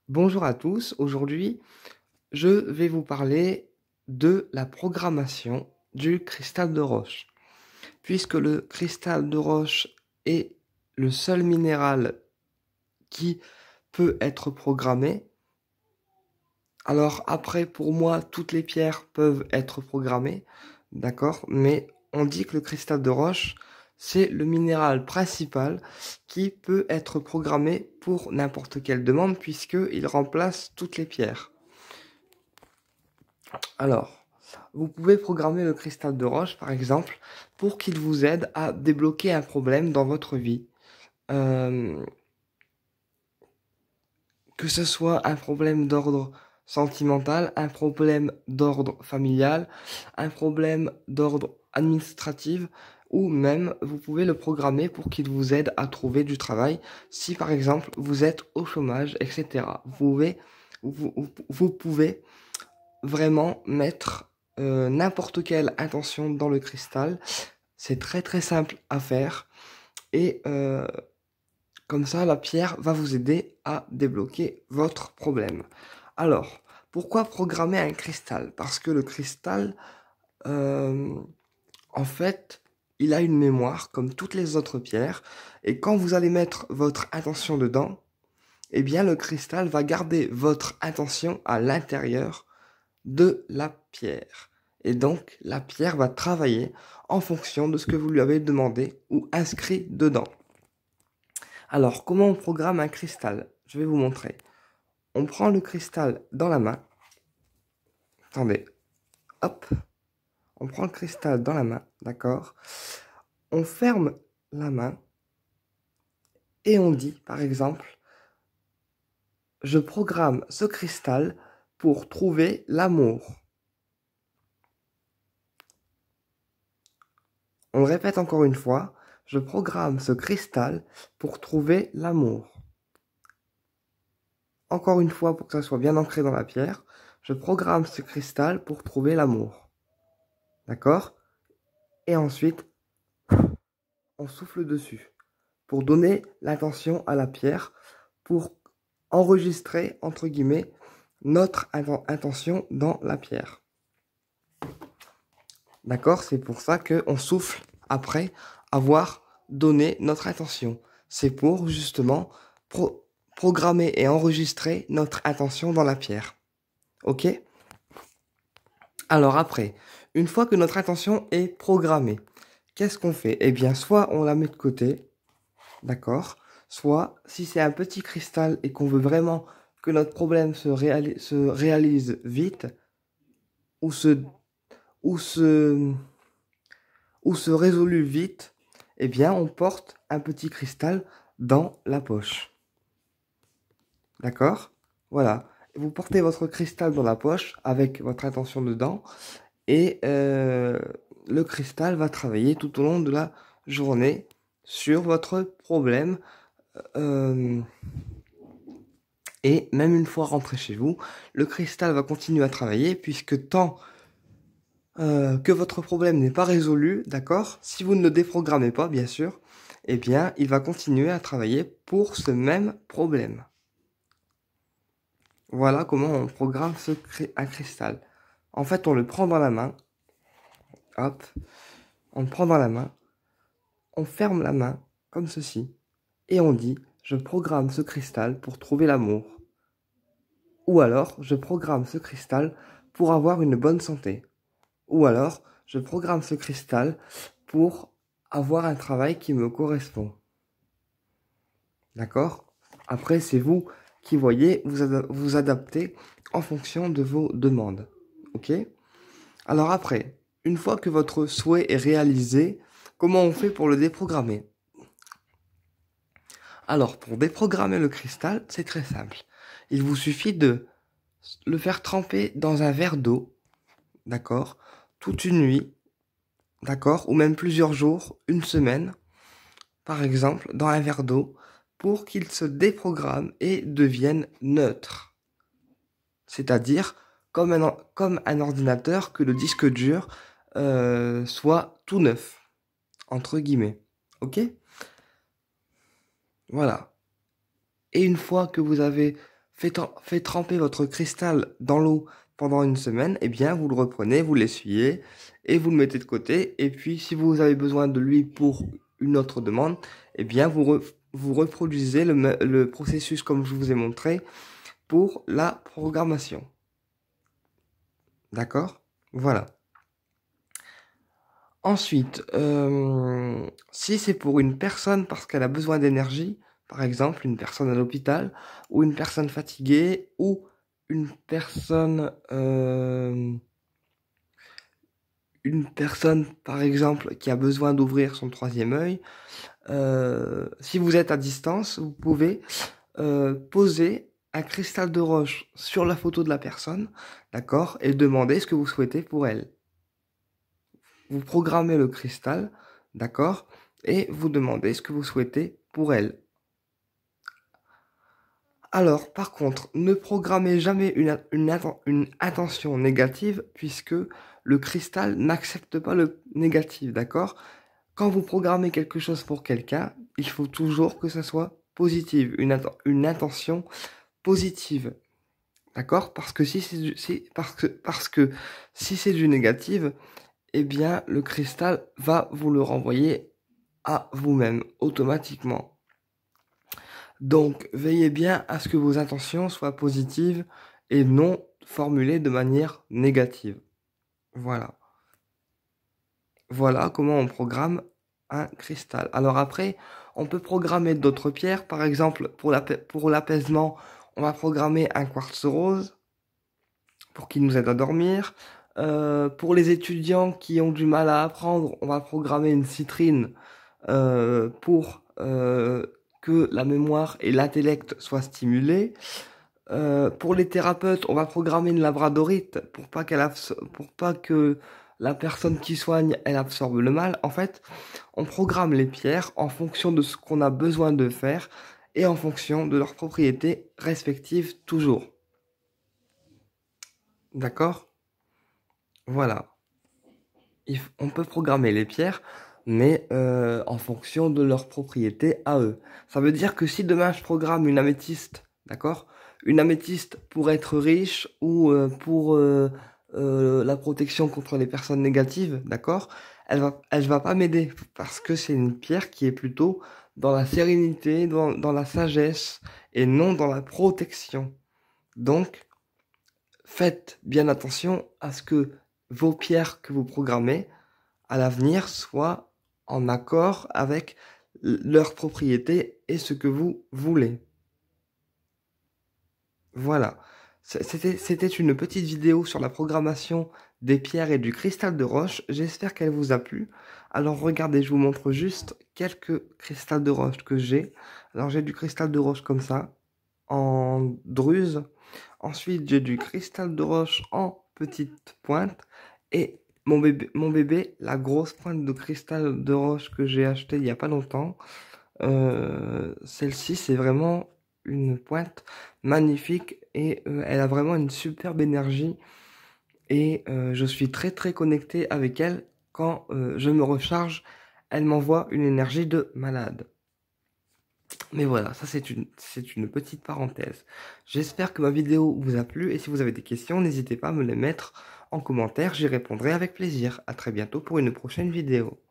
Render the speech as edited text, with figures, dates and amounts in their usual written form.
Bonjour à tous, aujourd'hui je vais vous parler de la programmation du cristal de roche. Puisque le cristal de roche est le seul minéral qui peut être programmé, alors après pour moi toutes les pierres peuvent être programmées, d'accord? Mais on dit que le cristal de roche c'est le minéral principal qui peut être programmé pour n'importe quelle demande puisqu'il remplace toutes les pierres. Alors, vous pouvez programmer le cristal de roche, par exemple, pour qu'il vous aide à débloquer un problème dans votre vie. Euh, que ce soit un problème d'ordre sentimental, un problème d'ordre familial, un problème d'ordre administratif, ou même vous pouvez le programmer pour qu'il vous aide à trouver du travail si par exemple vous êtes au chômage, etc. Vous pouvez vraiment mettre n'importe quelle intention dans le cristal. C'est très très simple à faire et comme ça la pierre va vous aider à débloquer votre problème. Alors, pourquoi programmer un cristal? Parce que le cristal, euh, en fait, il a une mémoire comme toutes les autres pierres et quand vous allez mettre votre intention dedans, eh bien le cristal va garder votre intention à l'intérieur de la pierre. Et donc, la pierre va travailler en fonction de ce que vous lui avez demandé ou inscrit dedans. Alors, comment on programme un cristal? Je vais vous montrer. On prend le cristal dans la main. Attendez. Hop. On prend le cristal dans la main. D'accord? On ferme la main. Et on dit, par exemple, je programme ce cristal pour trouver l'amour. On le répète encore une fois, je programme ce cristal pour trouver l'amour. Encore une fois, pour que ça soit bien ancré dans la pierre, je programme ce cristal pour trouver l'amour. D'accord? Et ensuite, on souffle dessus pour donner l'intention à la pierre, pour enregistrer, entre guillemets, notre intention dans la pierre. D'accord? C'est pour ça qu'on souffle après avoir donné notre intention. C'est pour justement programmer et enregistrer notre intention dans la pierre. Ok? Alors après, une fois que notre intention est programmée, qu'est-ce qu'on fait? Eh bien, soit on la met de côté, d'accord? Soit, si c'est un petit cristal et qu'on veut vraiment que notre problème se réalise vite, ou se, ou se, ou se résolue vite, eh bien, on porte un petit cristal dans la poche. D'accord? Voilà. Vous portez votre cristal dans la poche avec votre intention dedans et le cristal va travailler tout au long de la journée sur votre problème. euh, et même une fois rentré chez vous, le cristal va continuer à travailler puisque tant que votre problème n'est pas résolu, d'accord? Si vous ne le déprogrammez pas, bien sûr, eh bien, il va continuer à travailler pour ce même problème. Voilà comment on programme un cristal. En fait, on le prend dans la main. Hop, on le prend dans la main. On ferme la main, comme ceci. Et on dit, je programme ce cristal pour trouver l'amour. Ou alors, je programme ce cristal pour avoir une bonne santé. Ou alors, je programme ce cristal pour avoir un travail qui me correspond. D'accord? Après, c'est vous qui voyez, vous adaptez en fonction de vos demandes. Ok? Alors après, une fois que votre souhait est réalisé, comment on fait pour le déprogrammer? Alors, pour déprogrammer le cristal, c'est très simple. Il vous suffit de le faire tremper dans un verre d'eau, d'accord? Toute une nuit, d'accord? Ou même plusieurs jours, une semaine, par exemple, dans un verre d'eau, pour qu'il se déprogramme et devienne neutre. C'est-à-dire comme un ordinateur que le disque dur soit tout neuf, entre guillemets. Ok? Voilà. Et une fois que vous avez fait tremper votre cristal dans l'eau pendant une semaine, eh bien, vous le reprenez, vous l'essuyez et vous le mettez de côté. Et puis, si vous avez besoin de lui pour une autre demande, eh bien, vous reproduisez le processus comme je vous ai montré pour la programmation. D'accord? Voilà. Ensuite, si c'est pour une personne parce qu'elle a besoin d'énergie, par exemple une personne à l'hôpital, ou une personne fatiguée, ou une personne, par exemple qui a besoin d'ouvrir son troisième œil, si vous êtes à distance, vous pouvez poser un cristal de roche sur la photo de la personne, d'accord, et demander ce que vous souhaitez pour elle. Vous programmez le cristal, d'accord, et vous demandez ce que vous souhaitez pour elle. Alors, par contre, ne programmez jamais une intention négative puisque le cristal n'accepte pas le négatif, d'accord? Quand vous programmez quelque chose pour quelqu'un, il faut toujours que ça soit positif, une intention positive, d'accord? Parce que parce que si c'est du négatif, eh bien, le cristal va vous le renvoyer à vous-même automatiquement. Donc, veillez bien à ce que vos intentions soient positives et non formulées de manière négative. Voilà. Voilà comment on programme un cristal. Alors après, on peut programmer d'autres pierres. Par exemple, pour l'apaisement, on va programmer un quartz rose pour qu'il nous aide à dormir. Pour les étudiants qui ont du mal à apprendre, on va programmer une citrine pour que la mémoire et l'intellect soient stimulés. Pour les thérapeutes, on va programmer une labradorite pour pas que la personne qui soigne, elle absorbe le mal. En fait, on programme les pierres en fonction de ce qu'on a besoin de faire et en fonction de leurs propriétés respectives toujours. D'accord? Voilà. On peut programmer les pierres, mais en fonction de leurs propriétés à eux. Ça veut dire que si demain je programme une améthyste, d'accord? Une améthyste pour être riche ou pour la protection contre les personnes négatives, d'accord? Elle va pas m'aider parce que c'est une pierre qui est plutôt dans la sérénité, dans la sagesse et non dans la protection. Donc, faites bien attention à ce que vos pierres que vous programmez à l'avenir soient en accord avec leurs propriétés et ce que vous voulez. Voilà. C'était une petite vidéo sur la programmation des pierres et du cristal de roche. J'espère qu'elle vous a plu. Alors regardez, je vous montre juste quelques cristals de roche que j'ai. Alors j'ai du cristal de roche comme ça, en druse. Ensuite, j'ai du cristal de roche en petite pointe. Et mon bébé, la grosse pointe de cristal de roche que j'ai acheté il n'y a pas longtemps. Celle-ci, c'est vraiment une pointe magnifique et elle a vraiment une superbe énergie. Et je suis très très connecté avec elle. Quand je me recharge, elle m'envoie une énergie de malade. Mais voilà, ça c'est une petite parenthèse. J'espère que ma vidéo vous a plu et si vous avez des questions, n'hésitez pas à me les mettre en commentaire, j'y répondrai avec plaisir. À très bientôt pour une prochaine vidéo.